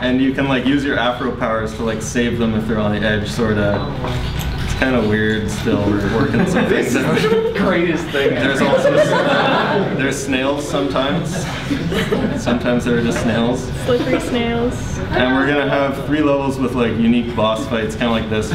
And you can like use your afro powers to like save them if they're on the edge, sort of. Kind of weird still. We're working some things out. Greatest thing. There's also there's snails sometimes. Sometimes there are just snails. Slippery snails. And we're gonna have 3 levels with like unique boss fights, kind of like this.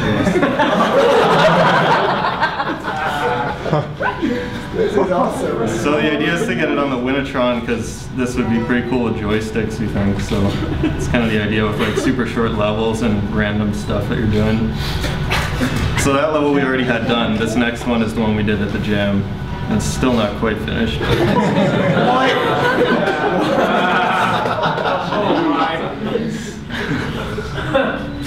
This is awesome. So the idea is to get it on the Winatron because this would be pretty cool with joysticks, we think. So it's kind of the idea with like super short levels and random stuff that you're doing. So that level we already had done. This next one is the one we did at the jam. It's still not quite finished.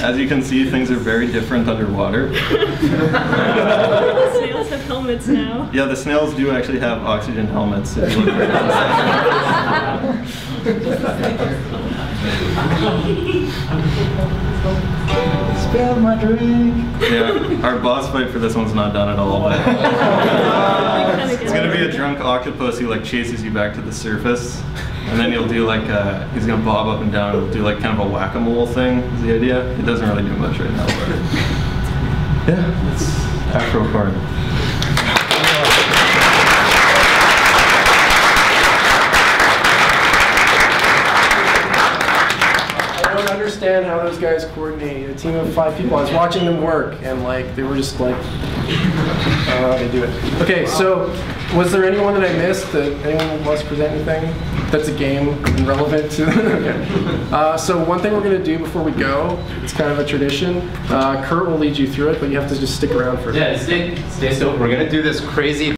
As you can see, things are very different underwater. The snails have helmets now. Yeah, the snails do actually have oxygen helmets. If you look very Spill my drink. Yeah, our boss fight for this one's not done at all, but it's gonna be a drunk octopus who like chases you back to the surface, and then you'll do like he's gonna bob up and down. He'll do like kind of a whack-a-mole thing. Is the idea? It doesn't really do much right now, but yeah, it's Afro-unicorn. Understand how those guys coordinate. A team of 5 people. I was watching them work, and like they were just like, I don't know how they do it. Okay, so was there anyone that I missed? That anyone wants to present anything that's a game and relevant to? Okay. So one thing we're gonna do before we go, it's kind of a tradition. Kurt will lead you through it, but you have to just stick around for a minute. Yeah, stay still. We're gonna do this crazy